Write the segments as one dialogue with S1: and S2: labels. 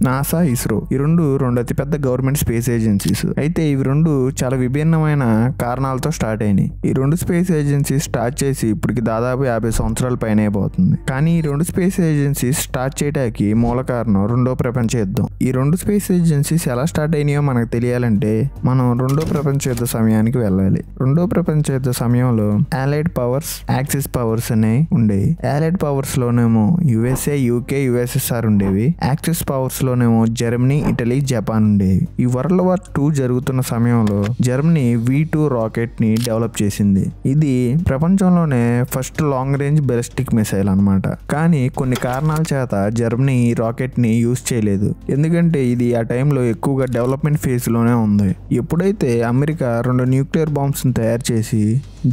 S1: NASA, ISRO ఈ రెండు అతిపెద్ద గవర్నమెంట్ స్పేస్ ఏజెన్సీస్. అయితే ఇవి రెండు చాలా విభిన్నమైన కారణాలతో స్టార్ట్ అయినాయి. ఈ రెండు స్పేస్ ఏజెన్సీస్ స్టార్ట్ చేసి ఇప్పటికి దాదాపు 50 సంవత్సరాల పైన అయిపోతుంది. కానీ ఈ రెండు స్పేస్ ఏజెన్సీస్ స్టార్ట్ చేయడానికి మూల కారణం రెండో ప్రపంచ యుద్ధం. ఈ రెండు స్పేస్ ఏజెన్సీస్ ఎలా స్టార్ట్ అయినాయో మనకు తెలియాలంటే మనం రెండో ప్రపంచ యుద్ధ సమయానికి వెళ్ళాలి. రెండో ప్రపంచ యుద్ధ సమయంలో allied పవర్స్, యాక్సిస్ పవర్స్ అనేవి ఉండేవి. allied పవర్స్ లోనేమో USA, UK, USSR ఉండేవి. యాక్సిస్ పవర్స్ లోనేమో జర్మనీ, ఇటలీ, జపాన్ ఉండేవి. ఈ వరల్డ్ వార్ 2 జరుగుతున్న సమయంలో జర్మనీ V2 రాకెట్ ని డెవలప్ చేసింది. ఇది ప్రపంచంలోనే ఫస్ట్ లాంగ్ రేంజ్ బెలిస్టిక్ మిసైల్ అన్నమాట. కానీ కొన్ని కారణాల చేత జర్మనీ ఈ రాకెట్ ని యూజ్ చేయలేదు. ఎందుకంటే ఇది ఆ టైంలో ఎక్కువగా డెవలప్మెంట్ ఫేజ్ లోనే ఉంది. ఎప్పుడైతే అమెరికా 2 న్యూక్లియర్ బాంబ్స్ ని తయారు చేసి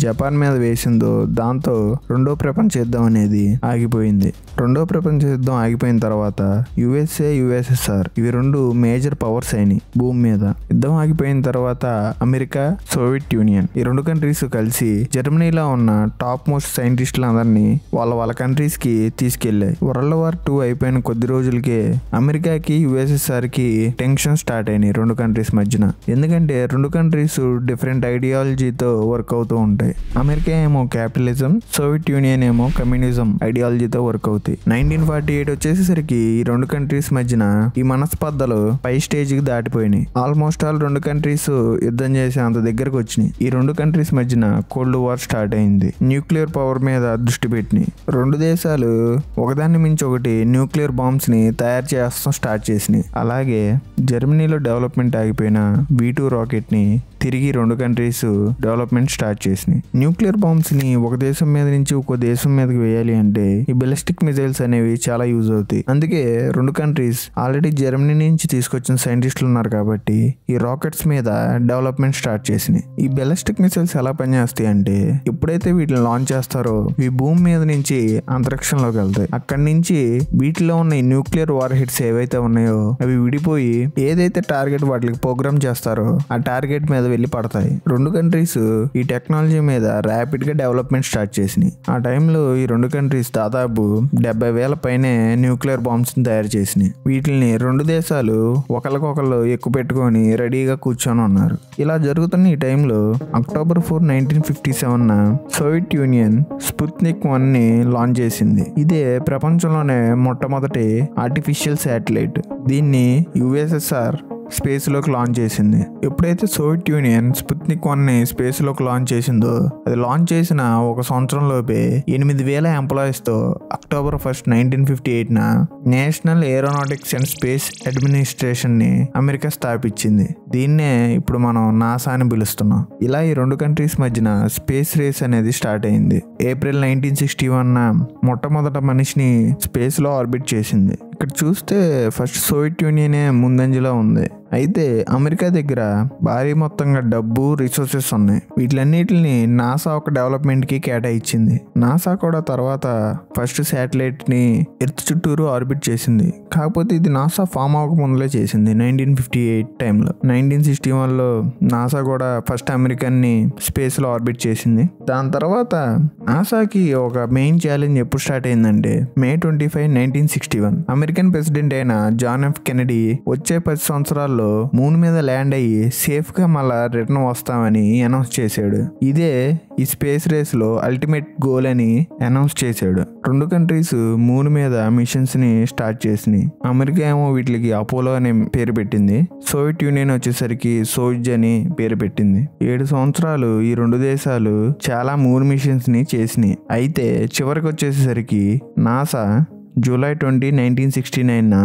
S1: జపాన్ మీద వేసిందో దాంతో రెండో ప్రపంచ యుద్ధం అనేది ఆగిపోయింది. రెండో ప్రపంచ యుద్ధం ఆగిపోయిన తర్వాత USA, USSR ఇవి రెండు మేజర్ పవర్స్ అయినాయి భూమి మీద. యుద్ధం ఆగిపోయిన తర్వాత అమెరికా, సోవియట్ యూనియన్ ఈ రెండు కంట్రీస్ కలిసి జర్మనీలో ఉన్న టాప్ మోస్ట్ సైంటిస్టులందరినీ వాళ్ళ కంట్రీస్ కి తీసుకెళ్లాయి. వరల్డ్ వార్ 2 అయిపోయిన కొద్ది రోజులకే అమెరికాకి, USSR కి టెన్షన్ స్టార్ట్ అయినాయి రెండు కంట్రీస్ మధ్యన. ఎందుకంటే రెండు కంట్రీస్ డిఫరెంట్ ఐడియాలజీతో వర్క్ అవుతూ ఉంటాయి. అమెరికా ఏమో క్యాపిటలిజం, సోవియట్ యూనియన్ ఏమో కమ్యూనిజం ఐడియాలజీతో వర్క్ అవుతాయి. 1948 వచ్చేసరికి ఈ రెండు కంట్రీస్ మధ్యన ఈ మనస్పర్ధలు పై స్టేజ్ కి దాటిపోయినాయి. ఆల్మోస్ట్ ఆల్ రెండు కంట్రీస్ యుద్ధం చేసే అంత దగ్గరకు వచ్చినాయి. ఈ రెండు కంట్రీస్ మధ్యన కోల్డ్ వార్ స్టార్ట్ అయింది. న్యూక్లియర్ పవర్ మీద దృష్టి పెట్టినాయి. రెండు దేశాలు ఒకదాన్ని మించి ఒకటి న్యూక్లియర్ బాంబ్స్ ని తయారు చేస్తాం స్టార్ట్ చేసినాయి. అలాగే జర్మనీలో డెవలప్మెంట్ ఆగిపోయిన V2 రాకెట్ ని తిరిగి రెండు కంట్రీస్ డెవలప్మెంట్ స్టార్ట్ చేసినాయి. న్యూక్లియర్ బాంబ్స్ ని ఒక దేశం మీద నుంచి ఇంకో దేశం మీదకి వేయాలి అంటే ఈ బెలిస్టిక్ మిసైల్స్ అనేవి చాలా యూజ్ అవుతాయి. అందుకే రెండు కంట్రీస్ ఆల్రెడీ జర్మనీ నుంచి తీసుకొచ్చిన సైంటిస్టులు ఉన్నారు కాబట్టి ఈ రాకెట్స్ మీద డెవలప్మెంట్ స్టార్ట్ చేసినాయి. ఈ బెలిస్టిక్ మిసైల్స్ ఎలా పనిచేస్తాయి అంటే ఎప్పుడైతే వీటిని లాంచ్ చేస్తారో ఈ భూమి మీద నుంచి అంతరిక్షంలోకి వెళ్తాయి. అక్కడి నుంచి వీటిలో ఉన్న ఈ న్యూక్లియర్ వార్ హెడ్స్ ఏవైతే ఉన్నాయో అవి విడిపోయి ఏదైతే టార్గెట్ వాటికి ప్రోగ్రామ్ చేస్తారో ఆ టార్గెట్ మీద వెళ్ళి పడతాయి. రెండు కంట్రీస్ ఈ టెక్నాలజీ మీద ర్యాపిడ్ గా డెవలప్మెంట్ స్టార్ట్ చేసినాయి. ఆ టైంలో ఈ రెండు కంట్రీస్ దాదాపు 70,000 పైనే న్యూక్లియర్ బాంబ్స్ ని తయారు చేసినాయి. వీటిని రెండు దేశాలు ఒకరికొకరు ఎక్కువ పెట్టుకొని రెడీగా కూర్చొని ఉన్నారు. ఇలా జరుగుతున్న ఈ టైంలో అక్టోబర్ 4, 1957 సోవియట్ యూనియన్ స్పుత్నిక్ 1 ని లాంచ్ చేసింది. ఇదే ప్రపంచంలోనే మొట్టమొదటి ఆర్టిఫిషియల్ శాటిలైట్. దీన్ని USSR స్పేస్ లోకి లాంచ్ చేసింది. ఎప్పుడైతే సోవియట్ యూనియన్ స్పుత్నిక్ 1 ని స్పేస్ లోకి లాంచ్ చేసిందో అది లాంచ్ చేసిన ఒక సంవత్సరం లోపే 8,000 ఎంప్లాయీస్ తో October 1, 1958 national aeronautics and space administration ని అమెరికా స్థాపించింది. దీన్నే ఇప్పుడు మనం నాసా అని పిలుస్తున్నాం. ఇలా ఈ రెండు కంట్రీస్ మధ్యన స్పేస్ రేస్ అనేది స్టార్ట్ అయింది. ఏప్రిల్ 1961 మొట్టమొదట మనిషిని స్పేస్ లో ఆర్బిట్ చేసింది. ఇక్కడ చూస్తే ఫస్ట్ సోవియట్ యూనియనే ముందంజలో ఉంది. అయితే అమెరికా దగ్గర భారీ మొత్తంగా డబ్బు, రిసోర్సెస్ ఉన్నాయి. వీటిలన్నిటిని నాసా ఒక డెవలప్మెంట్ కి కేటాయించింది. నాసా కూడా తర్వాత ఫస్ట్ శాటిలైట్ ని ఎర్త్ చుట్టూరు ఆర్బిట్ చేసింది. కాకపోతే ఇది నాసా ఫామ్ అవ్వక ముందులే చేసింది 1958 టైంలో. 1961లో నాసా కూడా ఫస్ట్ అమెరికన్ ని స్పేస్ లో ఆర్బిట్ చేసింది. దాని తర్వాత నాసాకి ఒక మెయిన్ ఛాలెంజ్ ఎప్పుడు స్టార్ట్ అయిందంటే May 25, 1961 అమెరికన్ ప్రెసిడెంట్ అయిన జాన్ ఎఫ్ కెనడీ వచ్చే 10 సంవత్సరాల్లో మూన్ మీద ల్యాండ్ అయ్యి సేఫ్ గా మళ్ళా రిటర్న్ వస్తామని అనౌన్స్ చేశాడు. ఇదే ఈ స్పేస్ రేస్ లో అల్టిమేట్ గోల్ అని అనౌన్స్ చేశాడు. రెండు కంట్రీస్ మూన్ మీద మిషన్స్ ని స్టార్ట్ చేసినాయి. అమెరికా ఏమో వీటికి అపోలో అనే పేరు పెట్టింది. సోవియట్ యూనియన్ వచ్చేసరికి సోయుజ్ అని పేరు పెట్టింది. 7 సంవత్సరాలు ఈ రెండు దేశాలు చాలా మూన్ మిషన్స్ ని చేసినాయి. అయితే చివరికి వచ్చేసరికి నాసా జూలై 20, 1969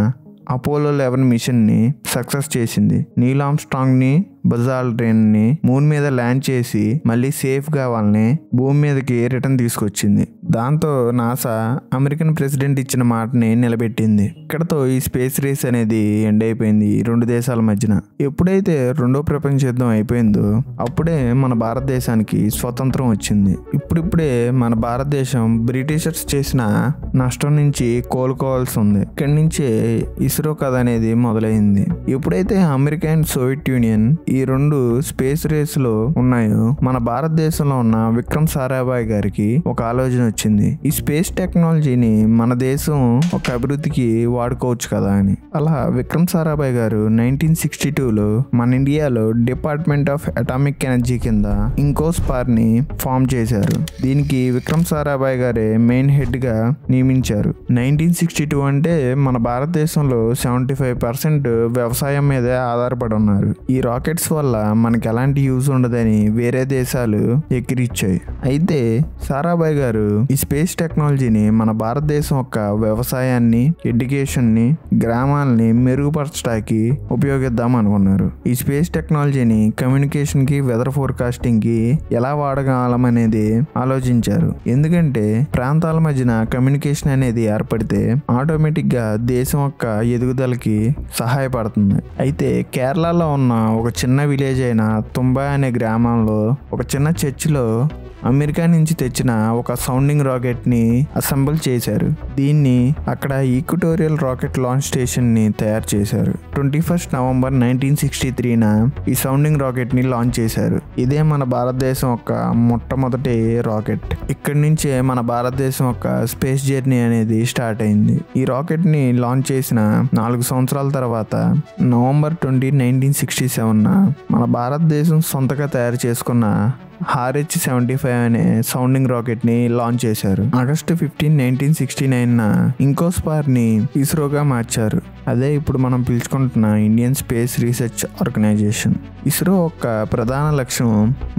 S1: అపోలో 11 మిషన్ ని సక్సెస్ చేసింది. నీల్ ఆర్మ్స్ట్రాంగ్ ని, బజ్ ఆల్డ్రిన్ ని మూన్ మీద ల్యాండ్ చేసి మళ్ళీ సేఫ్ గా వాళ్ళని భూమి మీదకి రిటర్న్ తీసుకొచ్చింది. దాంతో నాసా అమెరికన్ ప్రెసిడెంట్ ఇచ్చిన మాటని నిలబెట్టింది. ఇక్కడతో ఈ స్పేస్ రేస్ అనేది ఎండ్ అయిపోయింది రెండు దేశాల మధ్యన. ఎప్పుడైతే రెండో ప్రపంచ యుద్ధం అయిపోయిందో అప్పుడే మన భారతదేశానికి స్వతంత్రం వచ్చింది. ఇప్పుడిప్పుడే మన భారతదేశం బ్రిటిషర్స్ చేసిన నష్టం నుంచి కోలుకోవాల్సి ఉంది. ఇక్కడి నుంచే ఇస్రో కథ అనేది మొదలైంది. ఎప్పుడైతే అమెరికా అండ్ సోవియట్ యూనియన్ ఈ రెండు స్పేస్ రేస్ లో ఉన్నాయో మన భారతదేశంలో ఉన్న విక్రమ్ సారాభాయ్ గారికి ఒక ఆలోచన వచ్చింది. ఈ స్పేస్ టెక్నాలజీని మన దేశం ఒక అభివృద్ధికి వాడుకోవచ్చు కదా అని. అలా విక్రమ్ సారాభాయ్ గారు 1962లో మన ఇండియాలో డిపార్ట్మెంట్ ఆఫ్ అటామిక్ ఎనర్జీ కింద ఇంకోస్పార్ ని ఫామ్ చేశారు. దీనికి విక్రమ్ సారాభాయ్ గారే మెయిన్ హెడ్ గా నియమించారు. 1962 అంటే మన భారతదేశంలో 75% వ్యవసాయం మీదే ఆధారపడి ఉన్నారు. ఈ రాకెట్స్ వల్ల మనకి ఎలాంటి యూజ్ ఉండదని వేరే దేశాలు ఎక్కిరిచ్చాయి. అయితే సారాభాయ్ గారు ఈ స్పేస్ టెక్నాలజీని మన భారతదేశం యొక్క వ్యవసాయాన్ని, ఎడ్యుకేషన్ ని, గ్రామాలని మెరుగుపరచడానికి ఉపయోగిద్దాం అనుకున్నారు. ఈ స్పేస్ టెక్నాలజీని కమ్యూనికేషన్ కి, వెదర్ ఫోర్కాస్టింగ్ కి ఎలా వాడగలమనేది ఆలోచించారు. ఎందుకంటే ప్రాంతాల మధ్యన కమ్యూనికేషన్ అనేది ఏర్పడితే ఆటోమేటిక్ గా దేశం యొక్క ఎదుగుదలకి సహాయపడుతుంది. అయితే కేరళలో ఉన్న ఒక చిన్న విలేజ్ అయిన తుంబా అనే గ్రామంలో ఒక చిన్న చర్చిలో అమెరికా నుంచి తెచ్చిన ఒక సౌండింగ్ రాకెట్ ని అసెంబుల్ చేశారు. దీన్ని అక్కడ ఈక్వటోరియల్ రాకెట్ లాంచ్ స్టేషన్ ని తయారు చేశారు. 21 నవంబర్ 1963న ఈ సౌండింగ్ రాకెట్ ని లాంచ్ చేశారు. ఇదే మన భారతదేశం యొక్క మొట్టమొదటి రాకెట్. ఇక్కడి నుంచే మన భారతదేశం యొక్క స్పేస్ జర్నీ అనేది స్టార్ట్ అయింది. ఈ రాకెట్ ని లాంచ్ చేసిన 4 సంవత్సరాల తర్వాత నవంబర్ 20, 1967న మన భారతదేశం సొంతగా తయారు చేసుకున్న RH-75 అనే సౌండింగ్ రాకెట్ ని లాంచ్ చేశారు. ఆగస్టు 15, 1969న ఇంకోస్పార్ ని ఇస్రోగా మార్చారు. అదే ఇప్పుడు మనం పిలుచుకుంటున్న Indian space research organisation. ISRO యొక్క ప్రధాన లక్ష్యం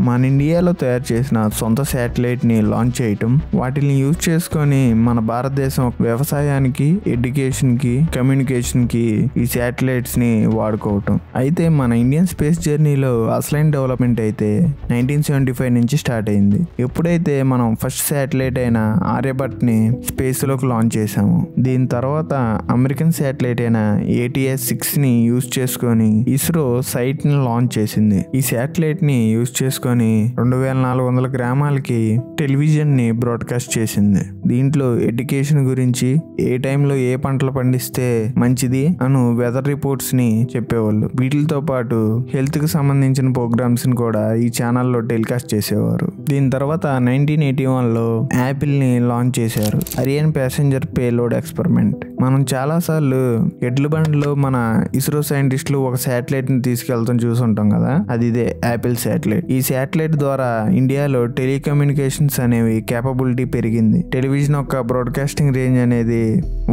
S1: మన ఇండియాలో తయారు చేసిన సొంత శాటిలైట్ ని లాంచ్ చేయటం, వాటిని యూజ్ చేసుకొని మన భారతదేశం వ్యవసాయానికి, ఎడ్యుకేషన్ కి, కమ్యూనికేషన్ కి ఈ శాటిలైట్స్ ని వాడుకోవటం. అయితే మన ఇండియన్ స్పేస్ జర్నీలో అసలైన డెవలప్మెంట్ అయితే 1975 నుంచి స్టార్ట్ అయింది. ఎప్పుడైతే మనం ఫస్ట్ శాటిలైట్ అయిన ఆర్యభట్ ని స్పేస్ లోకి లాంచ్ చేసాము. దీని తర్వాత అమెరికన్ శాటిలైట్ అయిన ATS-6 ని యూజ్ చేసుకొని ఇస్రో సైట్ ని లాంచ్ చేసింది. ఈ శాటిలైట్ ని యూజ్ చేసుకొని 2400 గ్రామాలకి టెలివిజన్ ని బ్రాడ్కాస్ట్ చేసింది. దీంట్లో ఎడ్యుకేషన్ గురించి, ఏ టైంలో ఏ పంటలు పండిస్తే మంచిది అను వెదర్ రిపోర్ట్స్ ని చెప్పేవాళ్ళు. వీటితో పాటు హెల్త్ కి సంబంధించిన ప్రోగ్రామ్స్ ని కూడా ఈ ఛానల్లో టెలికాస్ట్ చేసేవారు. దీని తర్వాత 1981లో యాపిల్ ని లాంచ్ చేశారు. అరియన్ ప్యాసింజర్ పేలోడ్ ఎక్స్పెరిమెంట్. మనం చాలా సార్లు ఎడ్ల బండిలో మన ఇస్రో సైంటిస్టులు ఒక శాటిలైట్ ని తీసుకెళ్తాం చూసుంటాం కదా, అది ఇదే యాపిల్ శాటిలైట్. ఈ శాటిలైట్ ద్వారా ఇండియాలో టెలికమ్యూనికేషన్స్ అనేవి కేపబిలిటీ పెరిగింది. టెలివిజన్ యొక్క బ్రాడ్కాస్టింగ్ రేంజ్ అనేది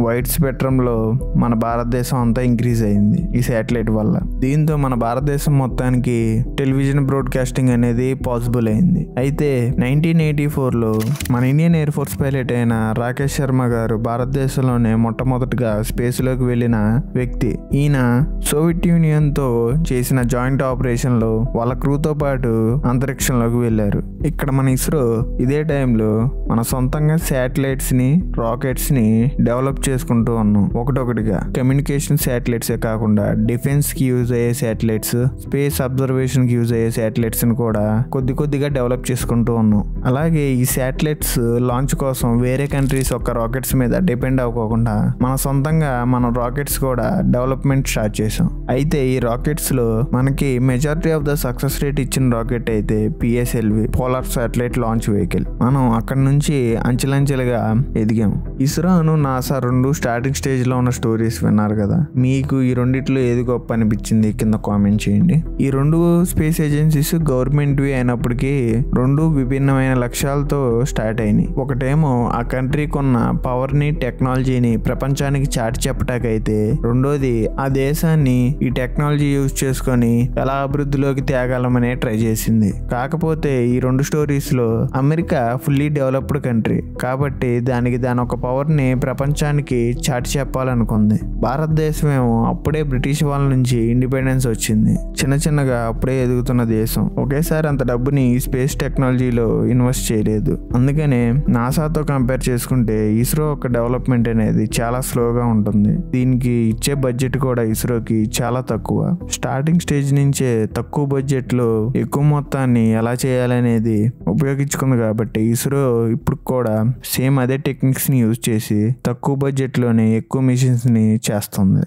S1: వైడ్ స్పెక్ట్రమ్ లో మన భారతదేశం అంతా ఇంక్రీజ్ అయింది ఈ శాటిలైట్ వల్ల. దీంతో మన భారతదేశం మొత్తానికి టెలివిజన్ బ్రాడ్కాస్టింగ్ అనేది పాసిబుల్ అయింది. అయితే 1984లో మన ఇండియన్ ఎయిర్ ఫోర్స్ పైలట్ అయిన రాకేష్ శర్మ గారు భారతదేశంలోనే మొట్టమొదటిగా స్పేస్ లోకి వెళ్ళిన వ్యక్తి. ఈయన సోవియట్ యూనియన్ తో చేసిన జాయింట్ ఆపరేషన్ లో వాళ్ళ క్రూతో పాటు అంతరిక్షంలోకి వెళ్ళారు. ఇక్కడ మన ఇస్రో ఇదే టైంలో మన సొంతంగా శాటిలైట్స్ ని, రాకెట్స్ ని డెవలప్ చేసుకుంటూ ఉన్నాం. ఒకటొకటిగా కమ్యూనికేషన్ శాటిలైట్స్ కాకుండా డిఫెన్స్ కి యూజ్ అయ్యే శాటిలైట్స్, స్పేస్ అబ్జర్వేషన్ కి యూజ్ అయ్యే శాటిలైట్స్ ని కూడా కొద్దిగా డెవలప్ చేసుకుంటూ ఉన్నాం. అలాగే ఈ శాటిలైట్స్ లాంచ్ కోసం వేరే కంట్రీస్ యొక్క రాకెట్స్ మీద డిపెండ్ అవ్వకుండా మన సొంతంగా మనం రాకెట్స్ కూడా డెవలప్మెంట్ స్టార్ట్ చేసాం. అయితే ఈ రాకెట్స్ లో మనకి majority of the success rate ఇచ్చిన రాకెట్ అయితే PSLV, polar satellite launch vehicle. మనం అక్కడ నుంచి అంచెలంచెలుగా ఎదిగాం. ఇస్రోను నాసా రెండు స్టార్టింగ్ స్టేజ్ లో ఉన్న స్టోరీస్ విన్నారు కదా. మీకు ఈ రెండిట్లో ఏది గొప్ప అనిపించింది కింద కామెంట్ చేయండి. ఈ రెండు స్పేస్ ఏజెన్సీస్ గవర్నమెంట్ అయినప్పటికీ రెండు విభిన్నమైన లక్ష్యాలతో స్టార్ట్ అయినాయి. ఒకటేమో ఆ కంట్రీకి ఉన్న పవర్ ని, టెక్నాలజీని ప్రపంచానికి చాటి చెప్పటాకైతే, రెండోది ఆ దేశాన్ని ఈ టెక్నాలజీ యూజ్ చేసుకొని ఎలా అభివృద్ధిలోకి తేగలమనే ట్రై చేసింది. కాకపోతే ఈ రెండు స్టోరీస్ లో అమెరికా ఫుల్లీ డెవలప్డ్ కంట్రీ కాబట్టి దాని ఒక పవర్ ని ప్రపంచానికి చాటి చెప్పాలనుకుంది. భారతదేశం ఏమో అప్పుడే బ్రిటిష్ వాళ్ళ నుంచి ఇండిపెండెన్స్ వచ్చింది. చిన్నగా అప్పుడే ఎదుగుతున్న దేశం. ఒకేసారి అంత డబ్బుని ఈ స్పేస్ టెక్నాలజీలో ఇన్వెస్ట్ చేయలేదు. అందుకనే నాసాతో కంపేర్ చేసుకుంటే ఇస్రో యొక్క డెవలప్మెంట్ అనేది చాలా స్లోగా ఉంటుంది. దీనికి ఇచ్చే బడ్జెట్ కూడా ఇస్రోకి చాలా తక్కువ. స్టార్టింగ్ స్టేజ్ నుంచే తక్కువ బడ్జెట్ లో ఎక్కువ మొత్తాన్ని ఎలా చేయాలనేది ఉపయోగించుకుంది కాబట్టి ఇస్రో ఇప్పుడు కూడా సేమ్ అదే టెక్నిక్స్ ని యూజ్ చేసి తక్కువ బడ్జెట్ లోనే ఎక్కువ మిషన్స్ ని చేస్తుంది.